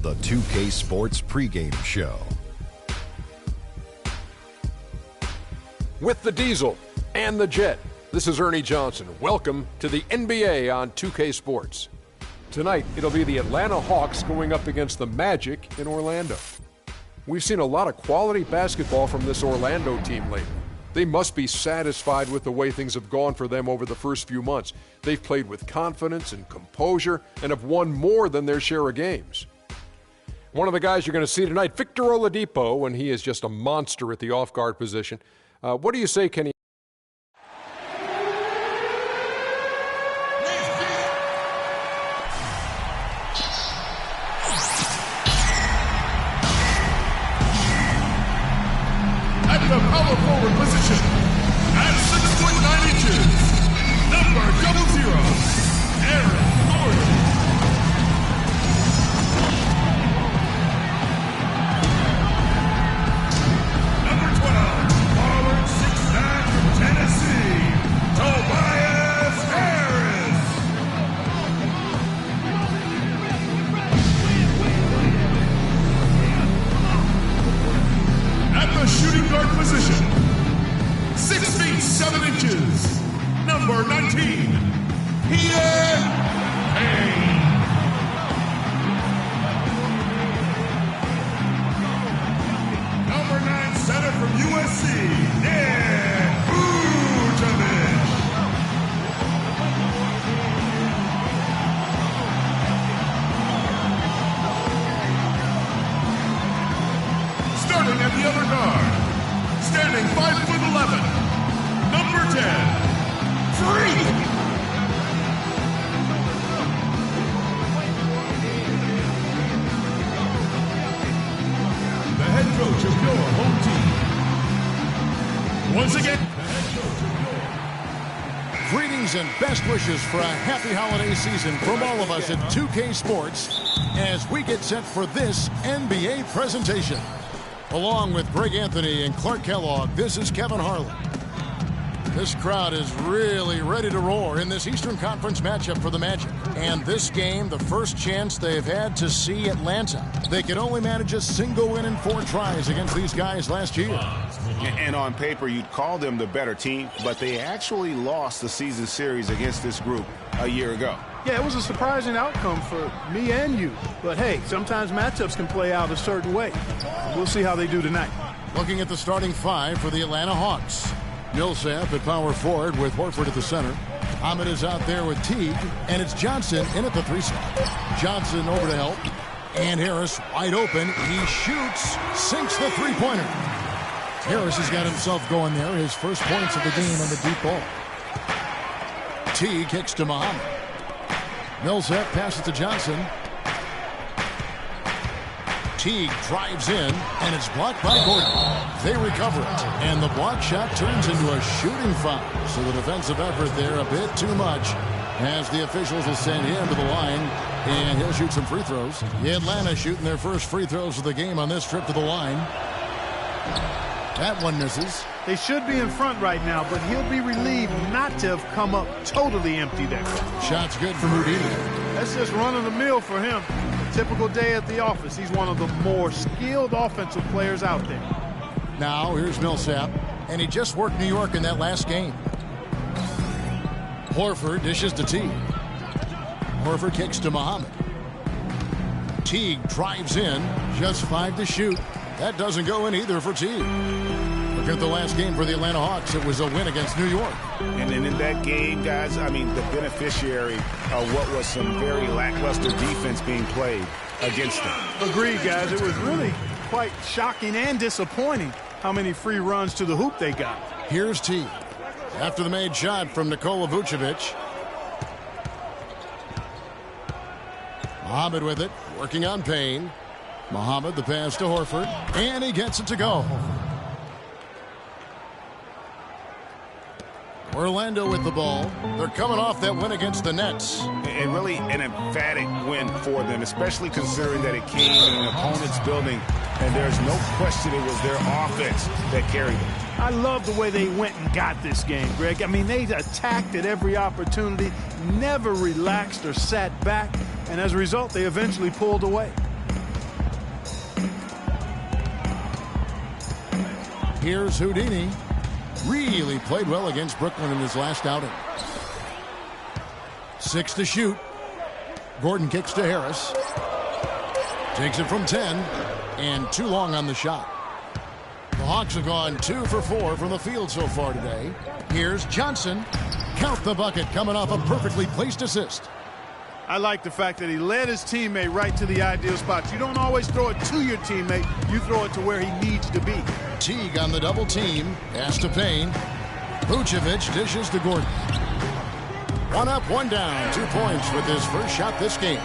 the 2K Sports pregame show. With the Diesel and the Jet, this is Ernie Johnson. Welcome to the NBA on 2K Sports. Tonight, it'll be the Atlanta Hawks going up against the Magic in Orlando. We've seen a lot of quality basketball from this Orlando team lately. They must be satisfied with the way things have gone for them over the first few months. They've played with confidence and composure and have won more than their share of games. One of the guys you're going to see tonight, Victor Oladipo, and he is just a monster at the off-guard position. What do you say, Kenny? At the power forward position, at 6'9" inches, number 00, Aaron Gordon. Number 12, forward 6'9" from Tennessee, Tobias Harris. At the shooting guard position, 6 feet 7 inches, number 19, Peter Payne. Number 9 center from USC, Nick Vucevic. Starting at the other guard, standing 5'11", number 10, Freak. The head coach of your home team. Once again, the head coach of your... Greetings and best wishes for a happy holiday season from all of us at 2K Sports as we get set for this NBA presentation. Along with Greg Anthony and Clark Kellogg, this is Kevin Harlan. This crowd is really ready to roar in this Eastern Conference matchup for the Magic. And this game, the first chance they've had to see Atlanta. They could only manage a single win in 4 tries against these guys last year. And on paper, you'd call them the better team, but they actually lost the season series against this group a year ago. Yeah, it was a surprising outcome for me and you. But hey, sometimes matchups can play out a certain way. We'll see how they do tonight. Looking at the starting 5 for the Atlanta Hawks. Millsap at power forward with Horford at the center. Ahmed is out there with Teague, and it's Johnson in at the 3 slot. Johnson over to help, and Harris wide open. He shoots, sinks the three-pointer. Harris has got himself going there, his first points of the game on the deep ball. Teague kicks to Muhammad. Millsap passes to Johnson. Teague drives in, and it's blocked by Gordon. They recover it, and the block shot turns into a shooting foul. So the defensive effort there a bit too much as the officials will send him to the line, and he'll shoot some free throws. Atlanta shooting their first free throws of the game on this trip to the line. That one misses. They should be in front right now, but he'll be relieved not to have come up totally empty there. Shot's good for Moody. That's just running the mill for him. A typical day at the office. He's one of the more skilled offensive players out there. Now, here's Millsap, and he just worked New York in that last game. Horford dishes to Teague. Horford kicks to Muhammad. Teague drives in, just 5 to shoot. That doesn't go in either for Teague. Look at the last game for the Atlanta Hawks. It was a win against New York. And then in that game, guys, I mean, the beneficiary of what was some very lackluster defense being played against them. Agreed, guys. It was really quite shocking and disappointing how many free runs to the hoop they got. Here's Teague. After the made shot from Nikola Vucevic. Muhammad with it, working on Payne. Muhammad, the pass to Horford, and he gets it to go. Orlando with the ball. They're coming off that win against the Nets. And really an emphatic win for them, especially considering that it came in an opponent's building, and there's no question it was their offense that carried them. I love the way they went and got this game, Greg. I mean, they attacked at every opportunity, never relaxed or sat back, and as a result, they eventually pulled away. Here's Houdini. Really played well against Brooklyn in his last outing. 6 to shoot. Gordon kicks to Harris. Takes it from 10. And too long on the shot. The Hawks have gone 2 for 4 from the field so far today. Here's Johnson. Count the bucket coming off a perfectly placed assist. I like the fact that he led his teammate right to the ideal spot. You don't always throw it to your teammate. You throw it to where he needs to be. Teague on the double team. Pass to Payne. Vucevic dishes to Gordon. 1 up, 1 down. 2 points with his first shot this game.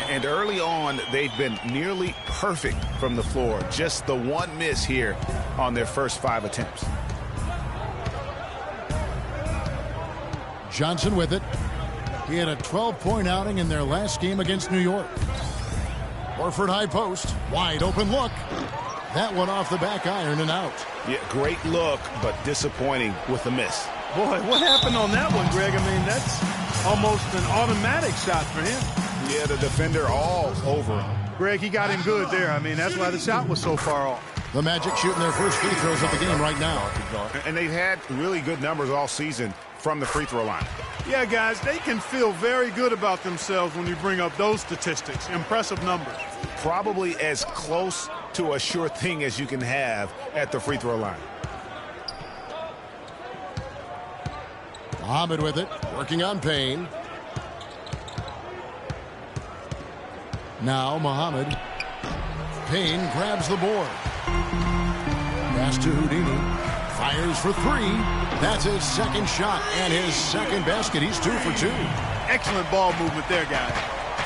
And early on, they've been nearly perfect from the floor. Just the one miss here on their first 5 attempts. Johnson with it. He had a 12-point outing in their last game against New York. Horford high post. Wide open look. That one off the back iron and out. Yeah, great look, but disappointing with the miss. Boy, what happened on that one, Greg? I mean, that's almost an automatic shot for him. Yeah, the defender all over him. Greg, he got him good there. I mean, that's why the shot was so far off. The Magic shooting their first free throws of the game right now. And they've had really good numbers all season from the free throw line. Yeah, guys, they can feel very good about themselves when you bring up those statistics. Impressive numbers. Probably as close to a sure thing as you can have at the free throw line. Muhammad with it, working on Payne. Now Muhammad. Payne grabs the board. Pass to Houdini. Fires for 3. That's his second shot and his second basket. He's 2 for 2. Excellent ball movement there, guys.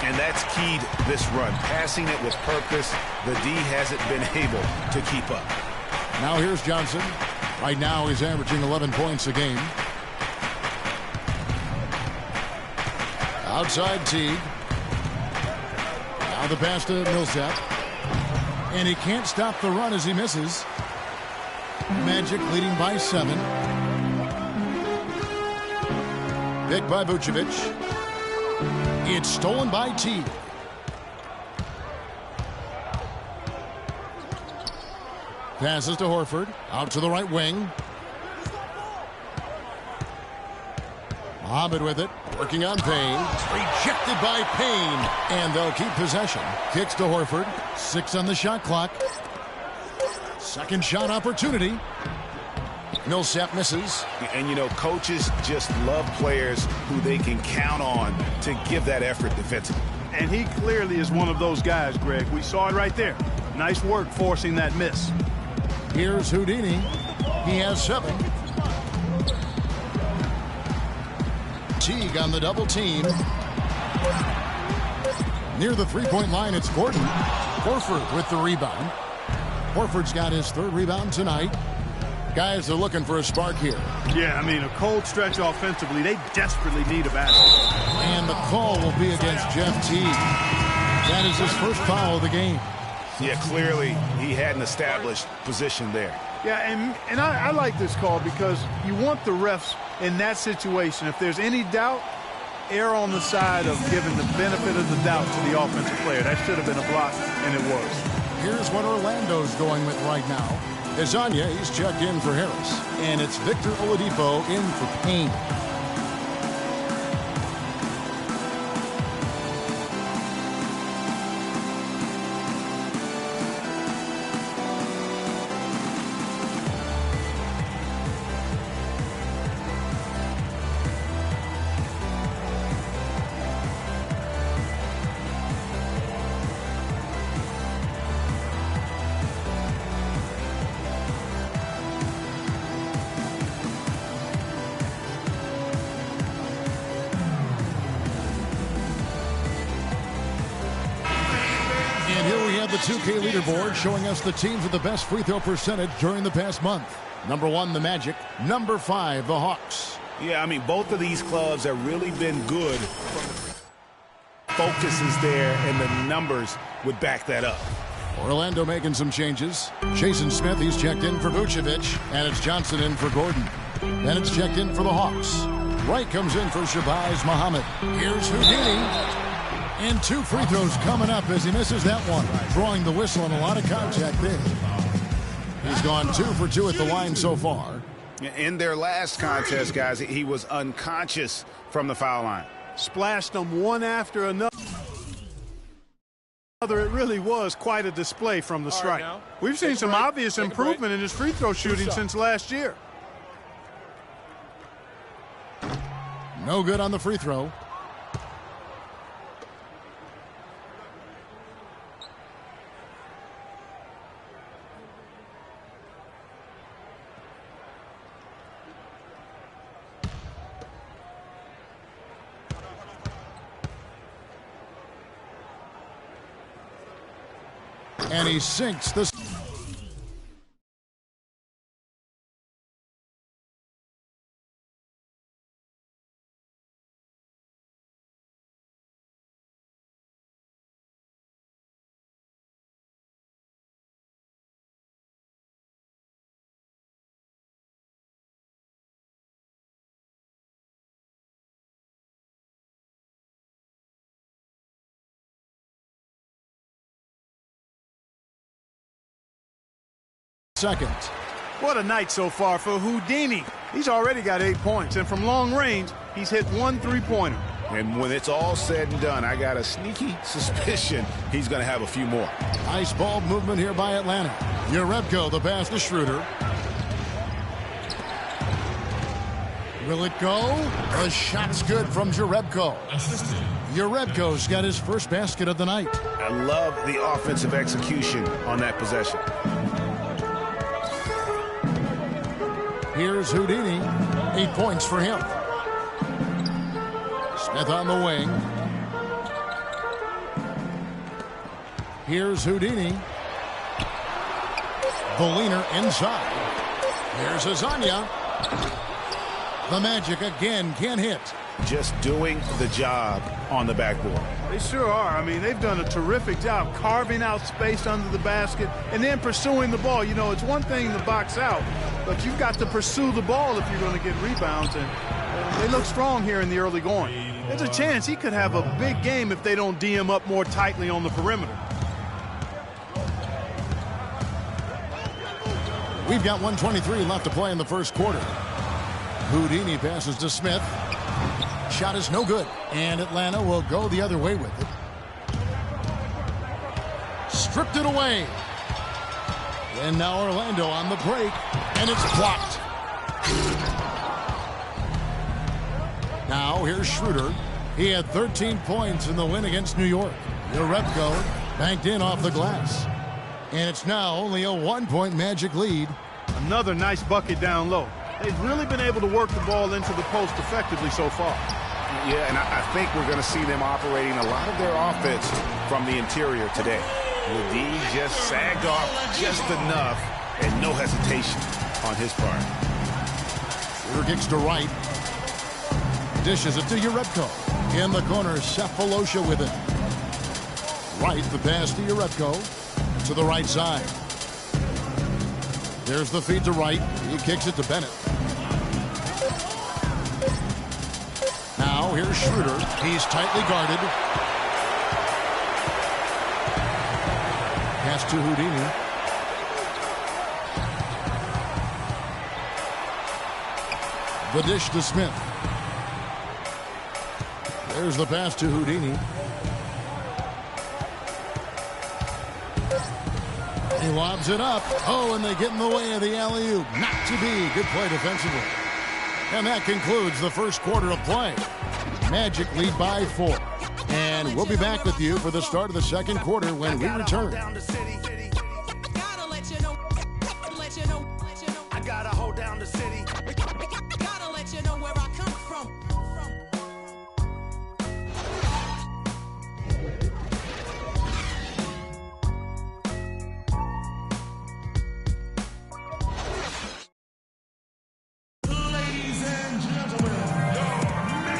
And that's keyed this run. Passing it with purpose. The D hasn't been able to keep up. Now here's Johnson. Right now he's averaging 11 points a game. Outside Teague. Now the pass to Millsap. And he can't stop the run as he misses. Magic leading by 7. Picked by Vucevic. It's stolen by Teague. Passes to Horford. Out to the right wing. Muhammad with it. Working on Payne. Rejected by Payne. And they'll keep possession. Kicks to Horford. 6 on the shot clock. Second shot opportunity. Millsap misses. And, you know, coaches just love players who they can count on to give that effort defensively. And he clearly is one of those guys, Greg. We saw it right there. Nice work forcing that miss. Here's Houdini. He has 7. Teague on the double team. Near the three-point line, it's Gordon. Horford with the rebound. Horford's got his 3rd rebound tonight. Guys are looking for a spark here. Yeah, I mean, a cold stretch offensively. They desperately need a basket. And the call will be against Jeff Teague. That is his first foul of the game. Yeah, clearly he had an established position there. Yeah, and I like this call because you want the refs in that situation. If there's any doubt, err on the side of giving the benefit of the doubt to the offensive player. That should have been a block, and it was. Here's what Orlando's going with right now. Azania, he's checked in for Harris. And it's Victor Oladipo in for Payne. And here we have the 2K leaderboard showing us the teams with the best free throw percentage during the past month. Number 1, the Magic. Number 5, the Hawks. Yeah, I mean, both of these clubs have really been good. Focus is there, and the numbers would back that up. Orlando making some changes. Jason Smith, he's checked in for Vucevic. And it's Johnson in for Gordon. Then it's checked in for the Hawks. Wright comes in for Shabazz Muhammad. Here's Houdini. And 2 free throws coming up as he misses that one. Drawing the whistle and a lot of contact there. He's gone 2 for 2 at the line so far. In their last contest, guys, he was unconscious from the foul line. Splashed them one after another. It really was quite a display from the strike. We've seen some obvious improvement in his free throw shooting since last year. No good on the free throw. And he sinks the... second. What a night so far for Houdini. He's already got 8 points, and from long range, he's hit 1 3-pointer. And when it's all said and done, I got a sneaky suspicion he's going to have a few more. Nice ball movement here by Atlanta. Jerebko, the pass to Schroeder. Will it go? The shot's good from Jerebko. Jerebko's got his first basket of the night. I love the offensive execution on that possession. Here's Houdini. 8 points for him. Smith on the wing. Here's Houdini. The leaner inside. Here's Azania. The Magic again can't hit. Just doing the job on the backboard. They sure are. I mean, they've done a terrific job carving out space under the basket and then pursuing the ball. You know, it's one thing to box out, but you've got to pursue the ball if you're going to get rebounds. And they look strong here in the early going. There's a chance he could have a big game if they don't D him up more tightly on the perimeter. We've got 1:23 left to play in the first quarter. Houdini passes to Smith. Shot is no good, and Atlanta will go the other way with it. Stripped it away. And now Orlando on the break, and it's blocked. Now here's Schroeder. He had 13 points in the win against New York. Jerebko banked in off the glass. And it's now only a 1-point Magic lead. Another nice bucket down low. They've really been able to work the ball into the post effectively so far. Yeah, and I think we're going to see them operating a lot of their offense from the interior today. D just sagged off just enough and no hesitation on his part. Schroeder kicks to right. Dishes it to Jerebko. In the corner, Cephalosha with it. Right, the pass to Jerebko. To the right side. There's the feed to right. He kicks it to Bennett. Now here's Schroeder. He's tightly guarded. Pass to Houdini. The dish to Smith. There's the pass to Houdini. He lobs it up. Oh, and they get in the way of the alley-oop. Not to be. Good play defensively. And that concludes the first quarter of play. Magic lead by 4. And we'll be back with you for the start of the second quarter when we return. I gotta hold down the city. Gotta let you know where I come from.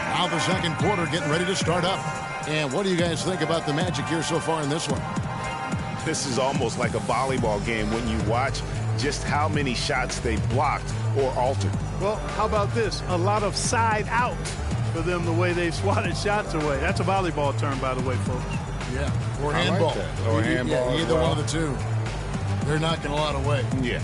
Now the second quarter getting ready to start up. And what do you guys think about the Magic here so far in this one? This is almost like a volleyball game when you watch just how many shots they blocked or altered. Well, how about this? A lot of side out for them the way they've swatted shots away. That's a volleyball term, by the way, folks. Yeah, or handball. Or handball. Yeah, either one of the two. They're knocking a lot away. Yeah.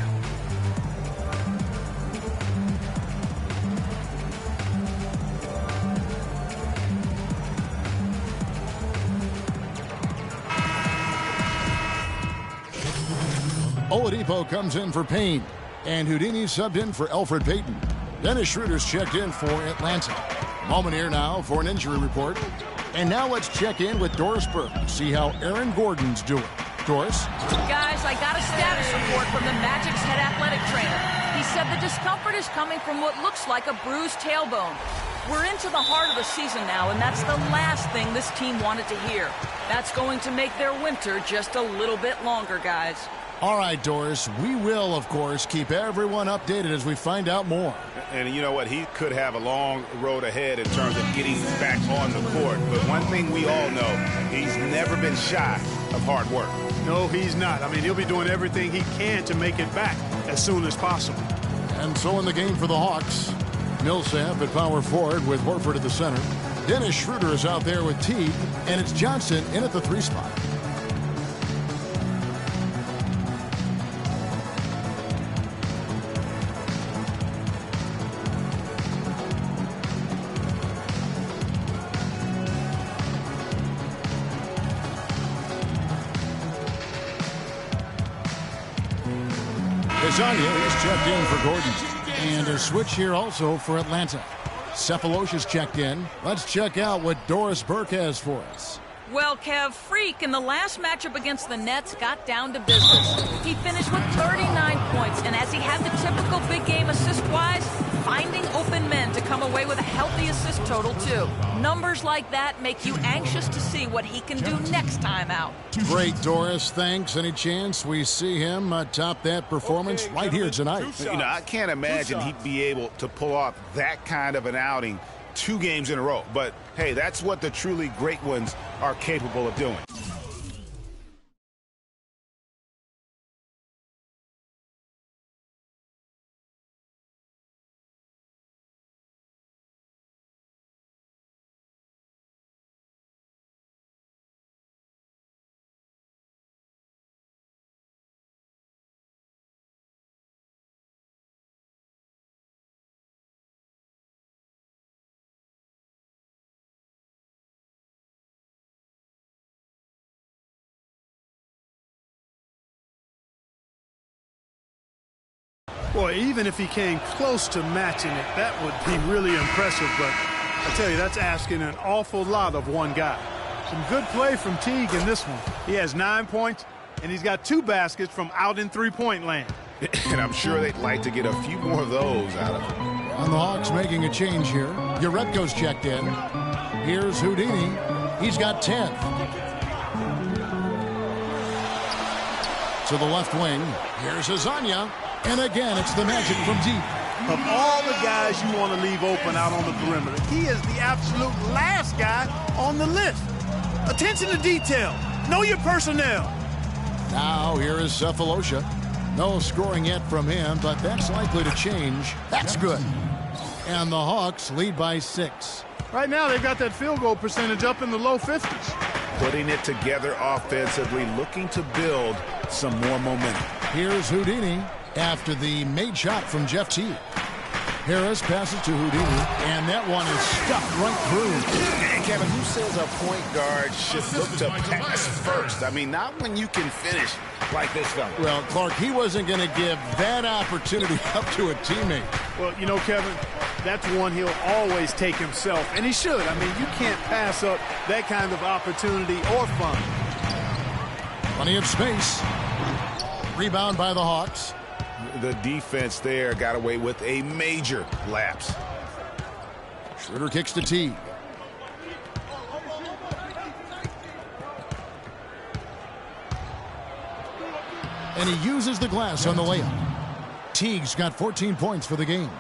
Oladipo comes in for Payne. And Houdini subbed in for Elfrid Payton. Dennis Schroeder's checked in for Atlanta. Moment here now for an injury report. And now let's check in with Doris Burke to see how Aaron Gordon's doing. Doris? Guys, I got a status report from the Magic's head athletic trainer. He said the discomfort is coming from what looks like a bruised tailbone. We're into the heart of the season now, and that's the last thing this team wanted to hear. That's going to make their winter just a little bit longer, guys. All right, Doris, we will, of course, keep everyone updated as we find out more. And you know what? He could have a long road ahead in terms of getting back on the court. But one thing we all know, he's never been shy of hard work. No, he's not. I mean, he'll be doing everything he can to make it back as soon as possible. And so in the game for the Hawks, Millsap at power forward with Horford at the center. Dennis Schroeder is out there with Teague, and it's Johnson in at the 3 spot. Lasagna is checked in for Gordon. And a switch here also for Atlanta. Cephalosha's checked in. Let's check out what Doris Burke has for us. Well, Kev, Freak in the last matchup against the Nets got down to business. He finished with 39 points, and as he had the typical big game assist-wise, finding open men to come away with a healthy assist total, too. Numbers like that make you anxious to see what he can do next time out. Great, Doris. Thanks. Any chance we see him top that performance right here tonight? You know, I can't imagine he'd be able to pull off that kind of an outing 2 games in a row. But, hey, that's what the truly great ones are capable of doing. Boy, even if he came close to matching it, that would be really impressive. But I tell you, that's asking an awful lot of one guy. Some good play from Teague in this one. He has 9 points, and he's got 2 baskets from out in three-point land. And I'm sure they'd like to get a few more of those out of him. On the Hawks making a change here. Uretko's checked in. Here's Houdini. He's got 10. To the left wing. Here's Lasagna. And again, it's the Magic from deep. Of all the guys you want to leave open out on the perimeter, he is the absolute last guy on the list. Attention to detail. Know your personnel. Now here is Cephalosha. No scoring yet from him, but that's likely to change. That's good. And the Hawks lead by 6. Right now, they've got that field goal percentage up in the low 50s. Putting it together offensively, looking to build some more momentum. Here's Houdini after the made shot from Jeff Teague. Harris passes to Houdini, and that one is stuck right through. And Kevin, who says a point guard should look to pass first? I mean, not when you can finish like this fella. Well, Clark, he wasn't going to give that opportunity up to a teammate. Well, you know, Kevin, that's one he'll always take himself, and he should. I mean, you can't pass up that kind of opportunity or fun. Plenty of space. Rebound by the Hawks. The defense there got away with a major lapse. Schroeder kicks to Teague. And he uses the glass on the layup. Teague's got 14 points for the game.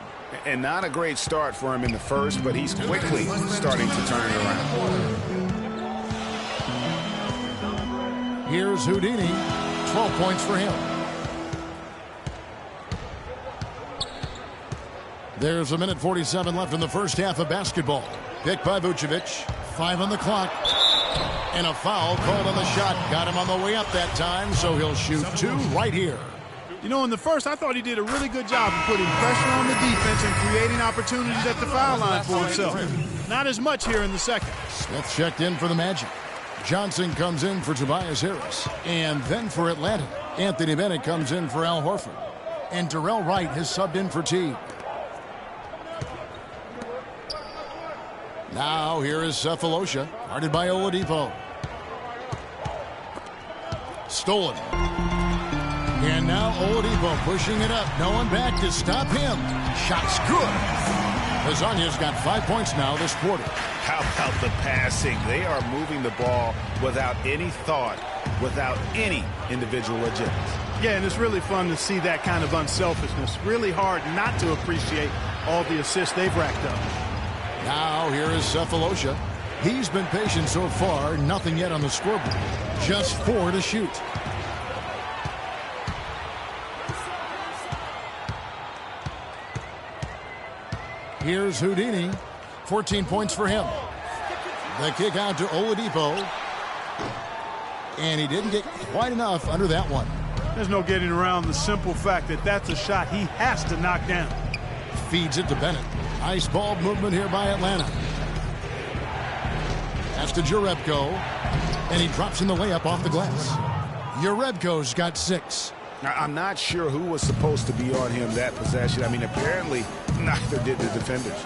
And not a great start for him in the first, but he's quickly starting to turn it around. Here's Houdini. 12 points for him. There's a minute 47 left in the first half of basketball. Picked by Vucevic. 5 on the clock. And a foul called on the shot. Got him on the way up that time, so he'll shoot 2 right here. You know, in the first, I thought he did a really good job of putting pressure on the defense and creating opportunities at the foul line for himself. Not as much here in the second. Smith checked in for the Magic. Johnson comes in for Tobias Harris. And then for Atlanta, Anthony Bennett comes in for Al Horford. And Darrell Wright has subbed in for Teague. Now here is Cephalosha, guarded by Oladipo. Stolen. And now Oladipo pushing it up. No one back to stop him. Shot's good. Lasagna's got 5 points now this quarter. How about the passing? They are moving the ball without any thought, without any individual agendas. Yeah, and it's really fun to see that kind of unselfishness. Really hard not to appreciate all the assists they've racked up. Now here is Cephalosha. He's been patient so far. Nothing yet on the scoreboard. Just 4 to shoot. Here's Houdini. 14 points for him. The kick out to Oladipo. And he didn't get quite enough under that one. There's no getting around the simple fact that that's a shot he has to knock down. Feeds it to Bennett. Nice ball movement here by Atlanta. That's to Jerebko. And he drops in the layup off the glass. Jerebko's got 6. Now, I'm not sure who was supposed to be on him that possession. I mean, apparently neither did the defenders.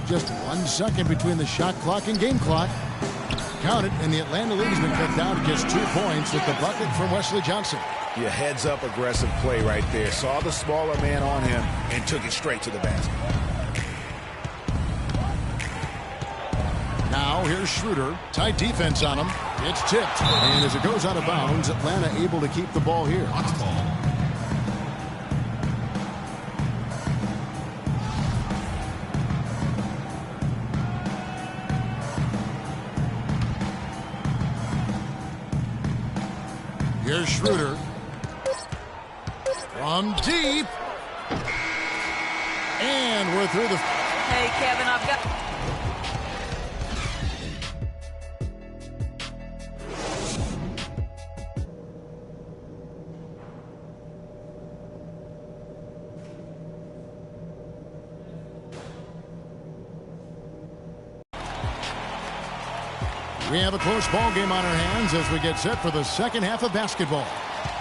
Just 1 second between the shot clock and game clock. Count it, and the Atlanta lead has been cut down to just 2 points with the bucket from Wesley Johnson. Yeah, heads-up aggressive play right there. Saw the smaller man on him and took it straight to the basket. Now here's Schroeder. Tight defense on him. It's tipped. And as it goes out of bounds, Atlanta able to keep the ball here. Here's Schroeder. From deep. And we're through the... Hey, Kevin, I've got... We have a close ball game on our hands as we get set for the second half of basketball.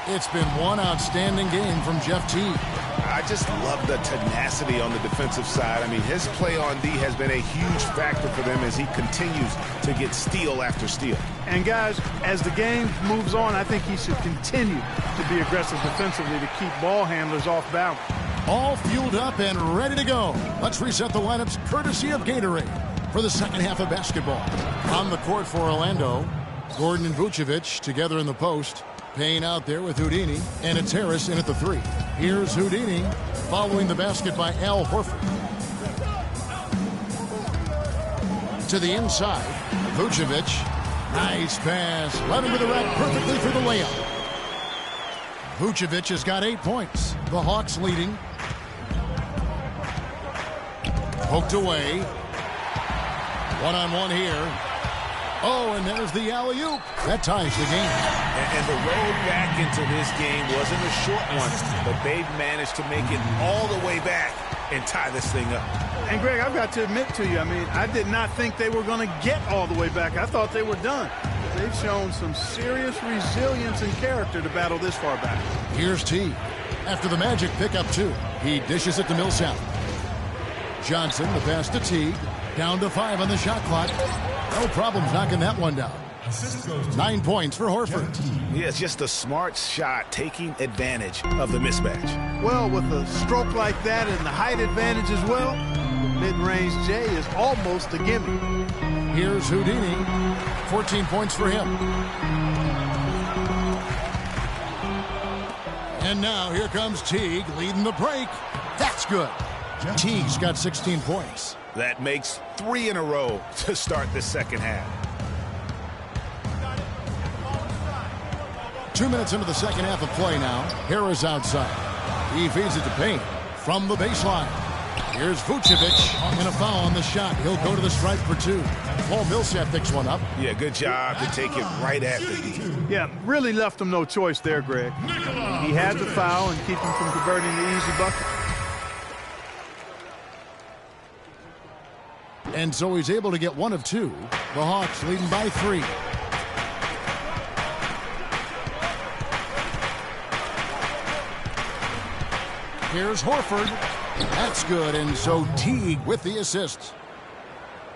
It's been one outstanding game from Jeff Teague. I just love the tenacity on the defensive side. I mean, his play on D has been a huge factor for them as he continues to get steal after steal. And guys, as the game moves on, I think he should continue to be aggressive defensively to keep ball handlers off balance. All fueled up and ready to go. Let's reset the lineups courtesy of Gatorade for the second half of basketball. On the court for Orlando, Gordon and Vucevic together in the post. Payne out there with Houdini, and it's Harris in at the 3. Here's Houdini following the basket by Al Horford. To the inside, Vucevic. Nice pass. Led him to the rack perfectly for the layup. Vucevic has got 8 points. The Hawks leading. Poked away. One-on-one here. Oh, and there's the alley-oop. That ties the game. And the road back into this game wasn't a short one, but they've managed to make it all the way back and tie this thing up. And, Greg, I've got to admit to you, I mean, I did not think they were going to get all the way back. I thought they were done. They've shown some serious resilience and character to battle this far back. Here's T. After the Magic pick up 2, he dishes it to Millsap. Johnson, the pass to Teague. Down to 5 on the shot clock. No problems knocking that one down. 9 points for Horford. Yeah, it's just a smart shot, taking advantage of the mismatch. Well, with a stroke like that and the height advantage as well, the mid-range J is almost a gimme. Here's Houdini. 14 points for him. And now here comes Teague leading the break. That's good. Teague's got 16 points. That makes 3 in a row to start the second half. 2 minutes into the second half of play now. Harris outside. He feeds it to Payne from the baseline. Here's Vucevic, and a foul on the shot. He'll go to the stripe for 2. Paul Millsap picks one up. Yeah, good job to take it right at the D. Yeah, really left him no choice there, Greg. He had the foul and keep him from converting the easy bucket. And so he's able to get 1 of 2. The Hawks leading by 3. Here's Horford. That's good, and so Teague with the assists.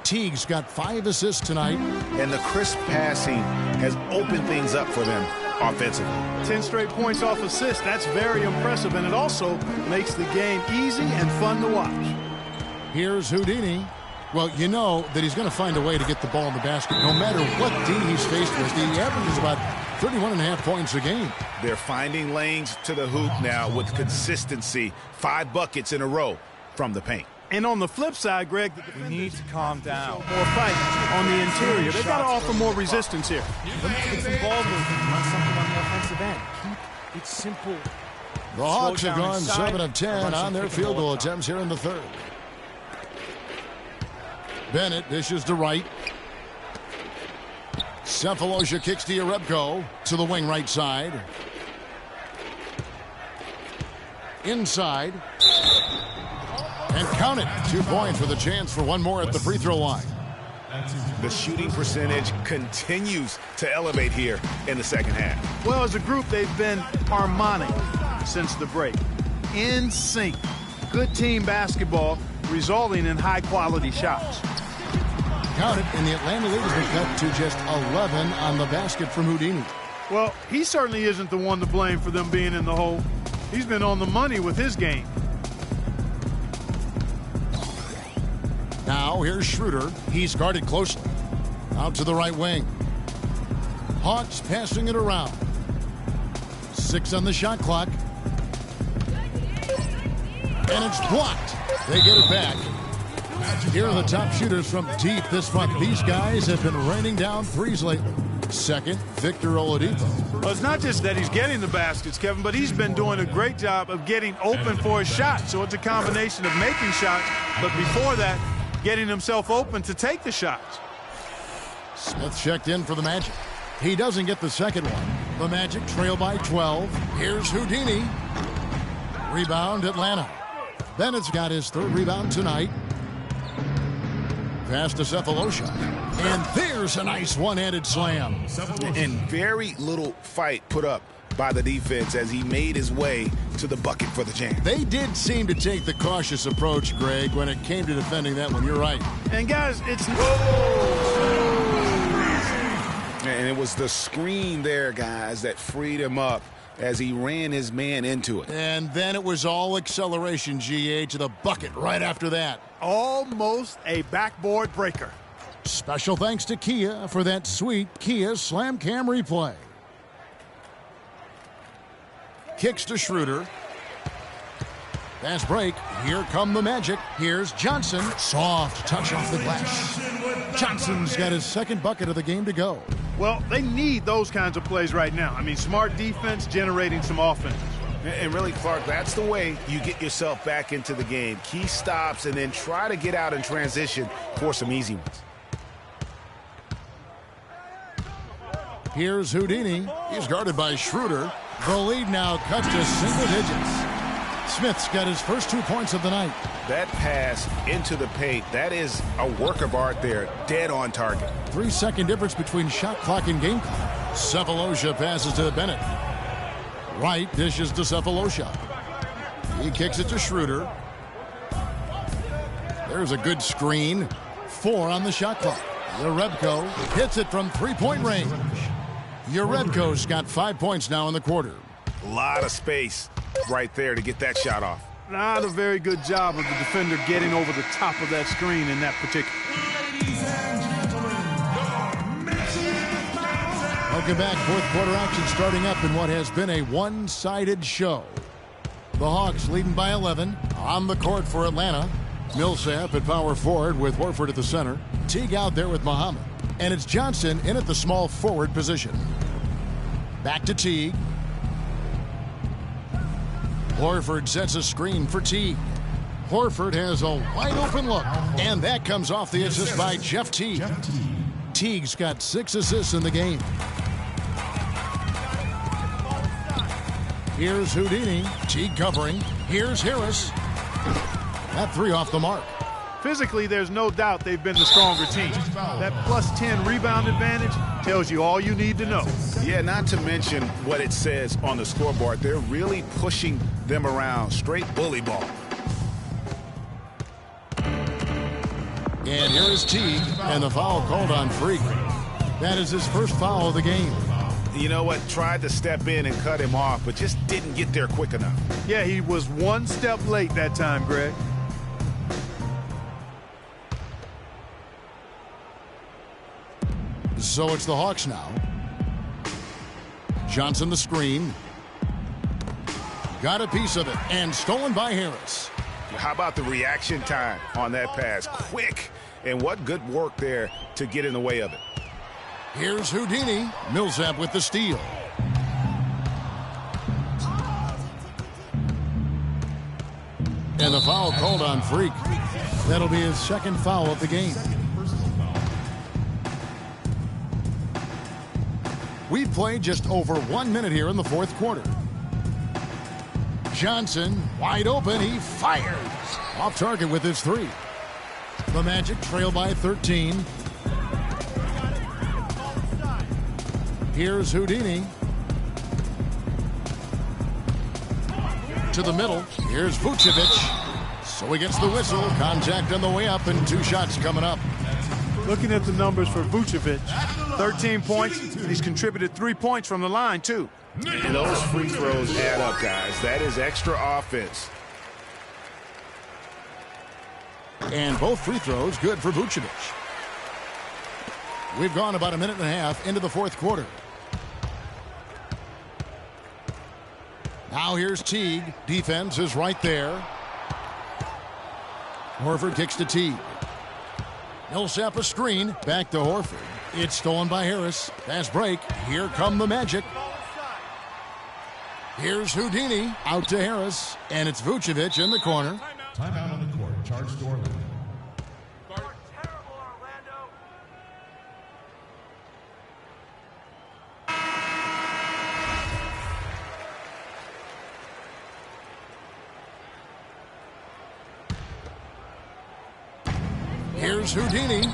Teague's got 5 assists tonight. And the crisp passing has opened things up for them offensively. 10 straight points off assists. That's very impressive, and it also makes the game easy and fun to watch. Here's Houdini. Well, you know that he's going to find a way to get the ball in the basket. No matter what D he's faced with, he averages about 31.5 points a game. They're finding lanes to the hoop now with consistency. 5 buckets in a row from the paint. And on the flip side, Greg, we need to calm down. More fight on the interior. They've got to offer more resistance here. Get some ball movement. Run something on the offensive end. Keep it simple. The Hawks have gone 7 of 10 on their field goal attempts here in the third. Bennett dishes to right. Cephalosha kicks to Yarebko to the wing right side. Inside. And count it. 2 points with a chance for one more at the free throw line. The shooting percentage continues to elevate here in the second half. Well, as a group, they've been harmonic since the break. In sync. Good team basketball resulting in high-quality shots. Count it, and the Atlanta lead has been cut to just 11 on the basket from Houdini. Well, he certainly isn't the one to blame for them being in the hole. He's been on the money with his game. Now here's Schroeder. He's guarded closely. Out to the right wing. Hawks passing it around. 6 on the shot clock. And it's blocked. They get it back. Here are the top shooters from deep this month. These guys have been raining down threes lately. Second, Victor Oladipo. Well, it's not just that he's getting the baskets, Kevin, but he's been doing a great job of getting open for his shot. So it's a combination of making shots, but before that, getting himself open to take the shots. Smith checked in for the Magic. He doesn't get the second one. The Magic trail by 12. Here's Houdini. Rebound, Atlanta. Bennett's got his 3rd rebound tonight. Pass to Cephalosha. And there's a nice one-handed slam. And very little fight put up by the defense as he made his way to the bucket for the jam. They did seem to take the cautious approach, Greg, when it came to defending that one. You're right. And, guys, it's... And it was the screen there, guys, that freed him up as he ran his man into it. And then it was all acceleration, GA, to the bucket right after that. Almost a backboard breaker. Special thanks to Kia for that sweet Kia Slam Cam replay. Kicks to Schroeder. Fast break. Here come the Magic. Here's Johnson. Soft touch off the glass. Johnson's got his 2nd bucket of the game to go. Well, they need those kinds of plays right now. I mean, smart defense generating some offense. And really, Clark, that's the way you get yourself back into the game. Key stops and then try to get out in transition for some easy ones. Here's Houdini. He's guarded by Schroeder. The lead now cut to single digits. Smith's got his first 2 points of the night. That pass into the paint, that is a work of art there, dead on target. 3-second difference between shot clock and game clock. Cephalosha passes to Bennett. Wright dishes to Cephalosha. He kicks it to Schroeder. There's a good screen. 4 on the shot clock. Yarebko hits it from 3-point range. Yarebko's got 5 points now in the quarter. A lot of space right there to get that shot off. Not a very good job of the defender getting over the top of that screen in that particular. Welcome back. 4th quarter action starting up in what has been a one-sided show. The Hawks leading by 11 on the court for Atlanta. Millsap at power forward with Horford at the center. Teague out there with Muhammad. And it's Johnson in at the small forward position. Back to Teague. Horford sets a screen for Teague. Horford has a wide open look. And that comes off the assist by Jeff Teague. Teague's got 6 assists in the game. Here's Houdini. Teague covering. Here's Harris. That 3 off the mark. Physically, there's no doubt they've been the stronger team. That plus 10 rebound advantage tells you all you need to know. Yeah, not to mention what it says on the scoreboard. They're really pushing them around. Straight bully ball. And here is Teague, and the foul called on Freak. That is his first foul of the game. You know what? Tried to step in and cut him off, but just didn't get there quick enough. Yeah, he was one step late that time, Greg. So it's the Hawks now. Johnson the screen. Got a piece of it, and stolen by Harris. How about the reaction time on that pass? Quick, and what good work there to get in the way of it. Here's Houdini. Millsap with the steal. And the foul called on Freak. That'll be his second foul of the game. We've played just over 1 minute here in the fourth quarter. Johnson, wide open, he fires. Off target with his three. The Magic trail by 13. Here's Houdini. To the middle. Here's Vucevic. So he gets the whistle. Contact on the way up, and 2 shots coming up. Looking at the numbers for Vucevic, 13 points, and he's contributed 3 points from the line, too. And those free throws add up, guys. That is extra offense. And both free throws good for Vucevic. We've gone about a minute and a half into the fourth quarter. Now here's Teague. Defense is right there. Horford kicks to Teague. Millsap a screen. Back to Horford. It's stolen by Harris. Fast break. Here come the Magic. Here's Houdini. Out to Harris. And it's Vucevic in the corner. Timeout on the court. Charge to Orlando. Here's Houdini.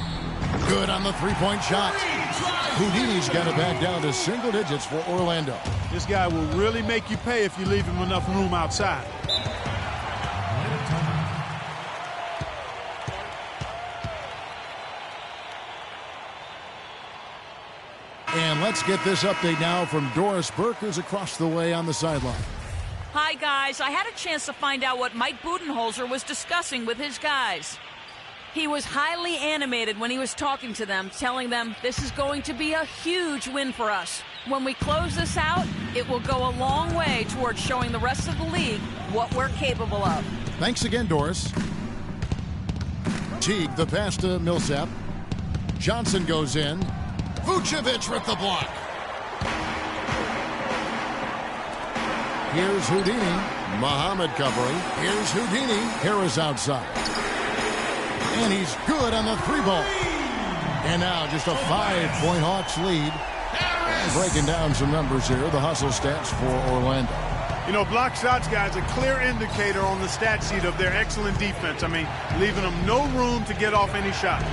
Good on the three-point shot. Houdini's got it back down to single digits for Orlando. This guy will really make you pay if you leave him enough room outside. And let's get this update now from Doris Burke, who's across the way on the sideline. Hi, guys. I had a chance to find out what Mike Budenholzer was discussing with his guys. He was highly animated when he was talking to them, telling them this is going to be a huge win for us. When we close this out, it will go a long way towards showing the rest of the league what we're capable of. Thanks again, Doris. Teague, the pass to Millsap. Johnson goes in. Vucevic with the block. Here's Houdini. Muhammad covering. Here's Houdini. Harris outside. And he's good on the three ball. And now just a 5-point Hawks lead. And breaking down some numbers here, the hustle stats for Orlando. You know, block shots, guys, a clear indicator on the stat sheet of their excellent defense. I mean, leaving them no room to get off any shots.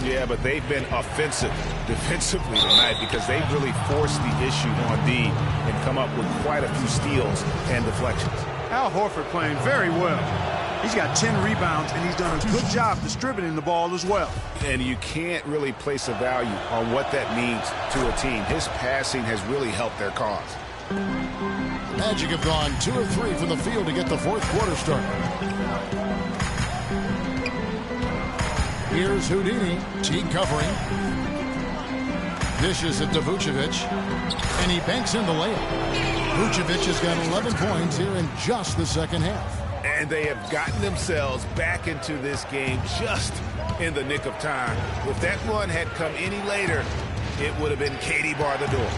Yeah, but they've been offensive defensively tonight because they've really forced the issue on D and come up with quite a few steals and deflections. Al Horford playing very well. He's got 10 rebounds, and he's done a good job distributing the ball as well. And you can't really place a value on what that means to a team. His passing has really helped their cause. Magic have gone 2 of 3 from the field to get the fourth quarter started. Here's Houdini. Teague covering. Dishes it to Vucevic. And he banks in the layup. Vucevic has got 11 points here in just the second half. And they have gotten themselves back into this game just in the nick of time. If that run had come any later, it would have been Katie bar the door.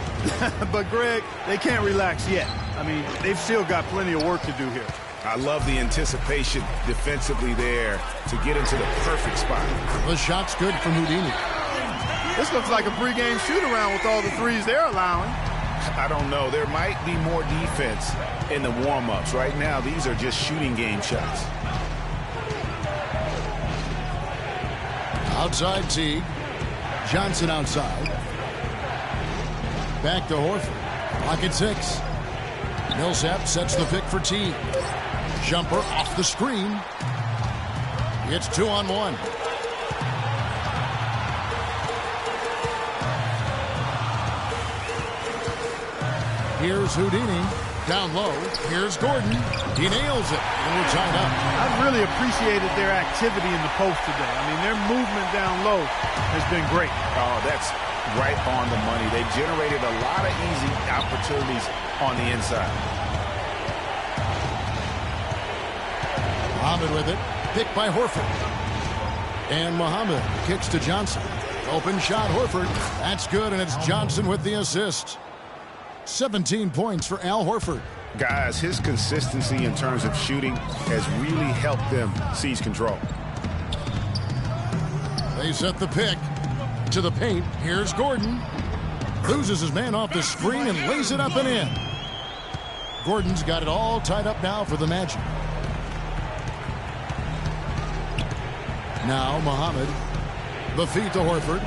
But, Greg, they can't relax yet. I mean, they've still got plenty of work to do here. I love the anticipation defensively there to get into the perfect spot. The shot's good from Houdini. This looks like a pregame shoot-around with all the threes they're allowing. I don't know. There might be more defense in the warm-ups. Right now, these are just shooting game shots. Outside Teague. Johnson outside. Back to Horford. Pocket 6. Millsap sets the pick for Teague. Jumper off the screen. It's 2-on-1. Here's Houdini. Down low. Here's Gordon. He nails it. And we're tied up. I've really appreciated their activity in the post today. I mean, their movement down low has been great. Oh, that's right on the money. They generated a lot of easy opportunities on the inside. Muhammad with it. Picked by Horford. And Muhammad kicks to Johnson. Open shot, Horford. That's good, and it's Johnson with the assist. 17 points for Al Horford. Guys, his consistency in terms of shooting has really helped them seize control. They set the pick to the paint. Here's Gordon. Loses his man off the screen and lays it up and in. Gordon's got it all tied up now for the Magic. Now Muhammad. The feed to Horford.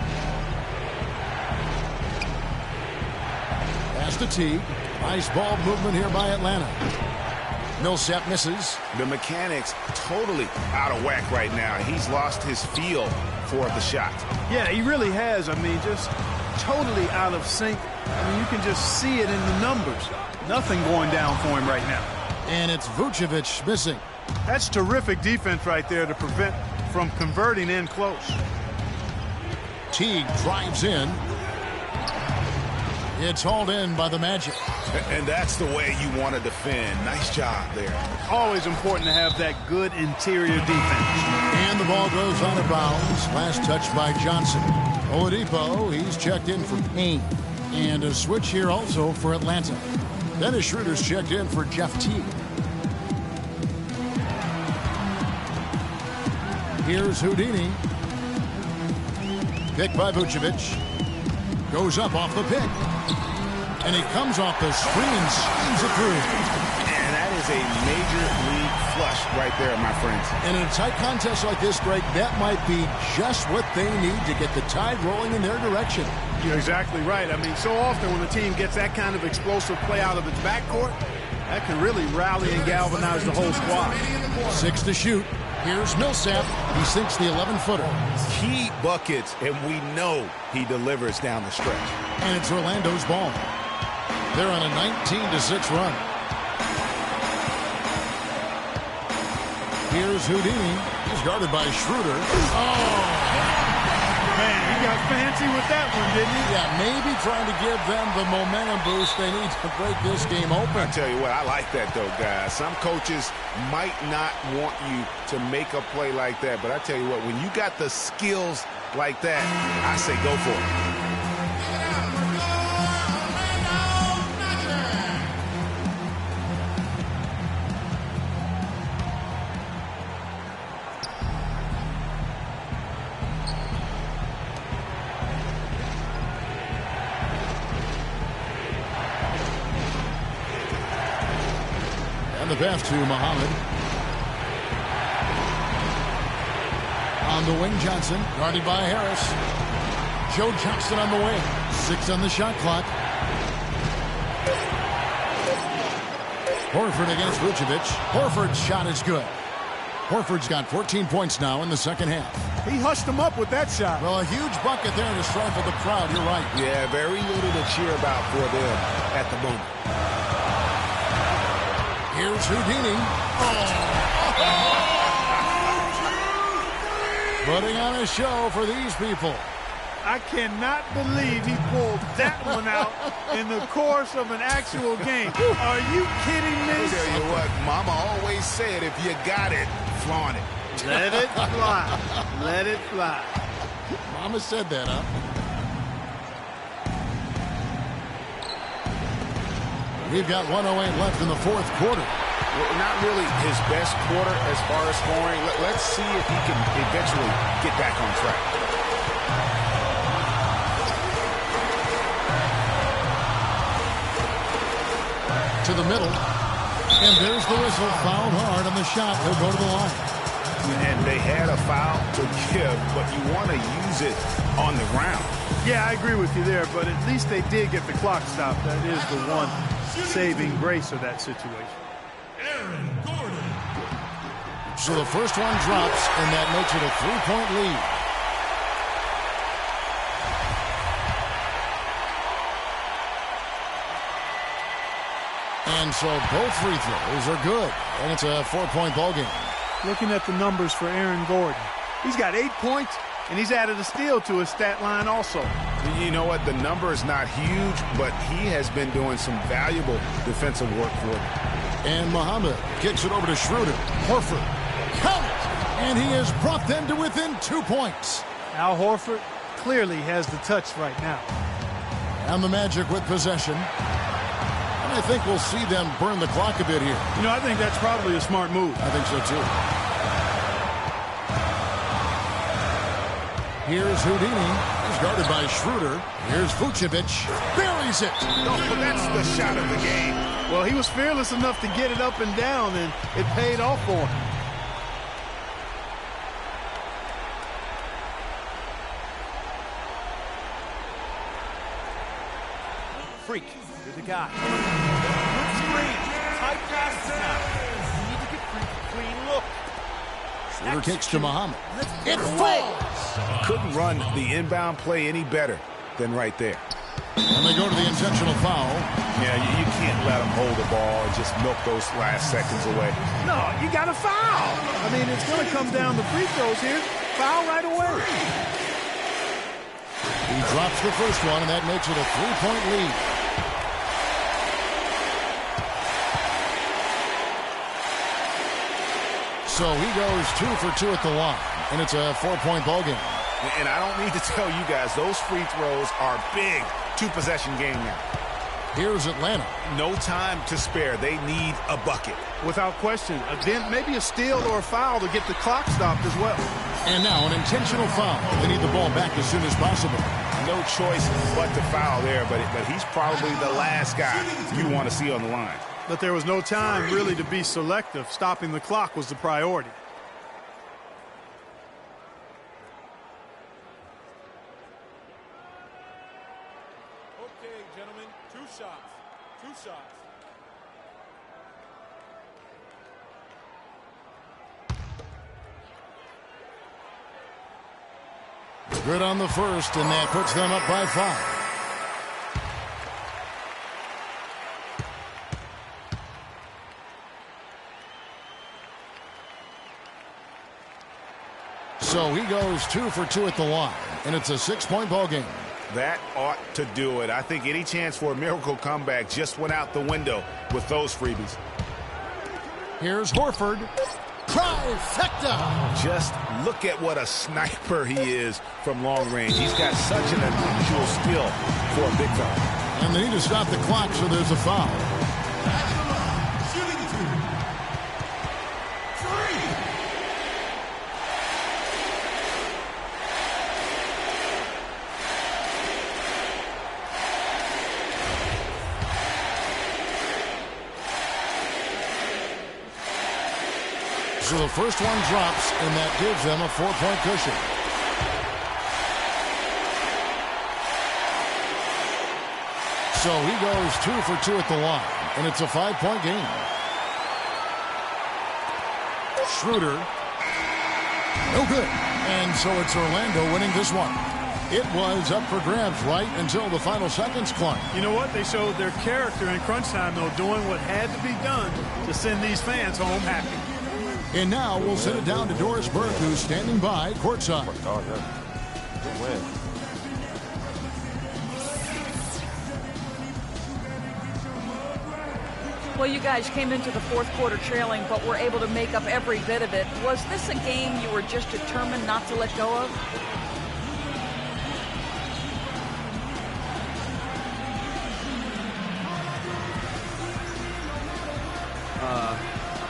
Pass to Teague. Nice ball movement here by Atlanta. Millsap misses. The mechanics totally out of whack right now. He's lost his feel for the shot. Yeah, he really has. I mean, just totally out of sync. I mean, you can just see it in the numbers. Nothing going down for him right now. And it's Vucevic missing. That's terrific defense right there to prevent from converting in close. Teague drives in. It's hauled in by the Magic. And that's the way you want to defend. Nice job there. Always important to have that good interior defense. And the ball goes out of bounds. Last touch by Johnson. Oladipo, he's checked in for Payne. And a switch here also for Atlanta. Dennis Schroeder's checked in for Jeff Teague. Here's Houdini. Picked by Vucevic. Goes up off the pick. And he comes off the screen and slams it through. And that is a major league flush right there, my friends. And in a tight contest like this, Greg, that might be just what they need to get the tide rolling in their direction. You're exactly right. I mean, so often when the team gets that kind of explosive play out of its backcourt, that can really rally and galvanize the whole squad. 6 to shoot. Here's Millsap. He sinks the 11-footer. Key buckets, and we know he delivers down the stretch. And it's Orlando's ball. They're on a 19-6 run. Here's Houdini. He's guarded by Schroeder. Oh! Man, he got fancy with that one, didn't he? Yeah, maybe trying to give them the momentum boost they need to break this game open. I tell you what, I like that, though, guys. Some coaches might not want you to make a play like that, but I tell you what, when you got the skills like that, I say go for it. The pass to Muhammad. On the wing, Johnson. Guarded by Harris. Joe Johnson on the wing. 6 on the shot clock. Horford against Vucevic. Horford's shot is good. Horford's got 14 points now in the second half. He hushed him up with that shot. Well, a huge bucket there to stifle the crowd. You're right. Yeah, very little to cheer about for them at the moment. Here's Houdini. Putting on a show for these people. I cannot believe he pulled that one out in the course of an actual game. Are you kidding me? I'll tell you what, Mama always said, if you got it, flaunt it. Let it fly. Let it fly. Mama said that, huh? We've got 1:08 left in the fourth quarter. Well, not really his best quarter as far as scoring. Let's see if he can eventually get back on track. To the middle. And there's the whistle. Fouled hard on the shot. He'll go to the line. And they had a foul to give, but you want to use it on the ground. Yeah, I agree with you there, but at least they did get the clock stopped. That is the one saving grace of that situation. So the first one drops, and that makes it a 3-point lead. And so both free throws are good, and it's a 4-point ball game. Looking at the numbers for Aaron Gordon, he's got 8 points, and he's added a steal to his stat line also. You know what? The number is not huge, but he has been doing some valuable defensive work for them. And Muhammad kicks it over to Schroeder. Horford, count it! And he has brought them to within 2 points. Al Horford clearly has the touch right now. And the Magic with possession. And I think we'll see them burn the clock a bit here. You know, I think that's probably a smart move. I think so, too. Here's Houdini. He's guarded by Schroeder. Here's Vucevic. Buries it. No, but that's the shot of the game. Well, he was fearless enough to get it up and down, and it paid off for him. Freak, you're the guy. Good screen. Tight passes now. You need to get Freak a clean look. Schroeder kicks to Muhammad. It falls. Couldn't run the inbound play any better than right there. And they go to the intentional foul. Yeah, you can't let them hold the ball and just milk those last seconds away. No, you got to foul. I mean, it's going to come down to free throws here. Foul right away. He drops the first one, and that makes it a 3-point lead. So he goes 2 for 2 at the line, and it's a 4-point ball game. And I don't need to tell you guys, those free throws are big. 2-possession game now. Here's Atlanta. No time to spare. They need a bucket. Without question. Again, maybe a steal or a foul to get the clock stopped as well. And now an intentional foul. They need the ball back as soon as possible. No choice but to foul there, but he's probably the last guy you want to see on the line. But there was no time really to be selective. Stopping the clock was the priority. Okay, gentlemen, 2 shots. 2 shots. Good on the first, and that puts them up by 5. So he goes 2 for 2 at the line, and it's a 6-point ball game. That ought to do it. I think any chance for a miracle comeback just went out the window with those freebies. Here's Horford. Trifecta! Just look at what a sniper he is from long range. He's got such an unusual skill for a big fella. And they need to stop the clock, so there's a foul. Shooting 2. 3. So the first one drops, and that gives them a 4-point cushion. So he goes 2 for 2 at the line, and it's a 5-point game. Schroeder. No good. And so it's Orlando winning this one. It was up for grabs right until the final seconds, Clark. You know what? They showed their character in crunch time, though, doing what had to be done to send these fans home happy. And now we'll send it down to Doris Burke, who's standing by courtside. Oh, yeah. Good win. Well, you guys came into the fourth quarter trailing, but were able to make up every bit of it. Was this a game you were just determined not to let go of?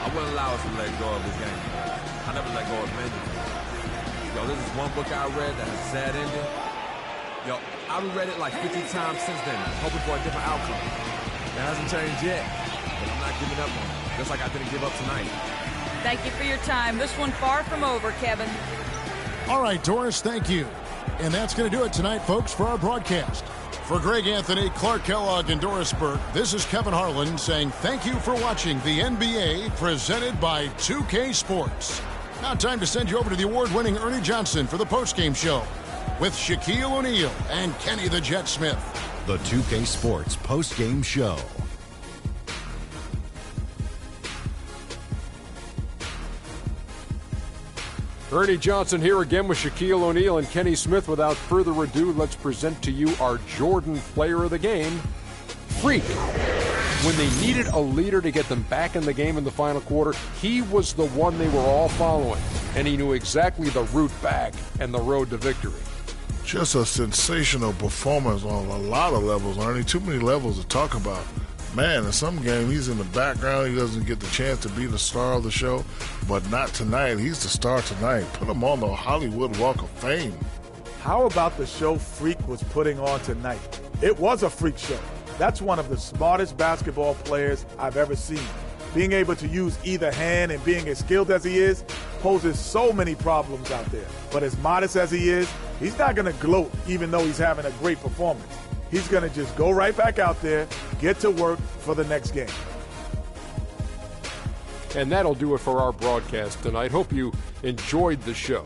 I wouldn't allow us to let go of this game. I never let go of many. Yo, this is one book I read that has a sad ending. Yo, I've read it like 50 times since then, hoping for a different outcome. It hasn't changed yet, but I'm not giving up on it, just like I didn't give up tonight. Thank you for your time. This one far from over, Kevin. All right, Doris, thank you. And that's going to do it tonight, folks, for our broadcast. For Greg Anthony, Clark Kellogg, and Doris Burke, this is Kevin Harlan saying thank you for watching the NBA presented by 2K Sports. Now time to send you over to the award-winning Ernie Johnson for the postgame show with Shaquille O'Neal and Kenny the Jet Smith. The 2K Sports postgame show. Ernie Johnson here again with Shaquille O'Neal and Kenny Smith. Without further ado, let's present to you our Jordan player of the game, Freak. When they needed a leader to get them back in the game in the final quarter, he was the one they were all following, and he knew exactly the route back and the road to victory. Just a sensational performance on a lot of levels, Ernie. Too many levels to talk about. Man, in some game, he's in the background. He doesn't get the chance to be the star of the show, but not tonight. He's the star tonight. Put him on the Hollywood Walk of Fame. How about the show Freak was putting on tonight? It was a freak show. That's one of the smartest basketball players I've ever seen. Being able to use either hand and being as skilled as he is poses so many problems out there. But as modest as he is, he's not going to gloat even though he's having a great performance. He's going to just go right back out there, get to work for the next game. And that'll do it for our broadcast tonight. Hope you enjoyed the show.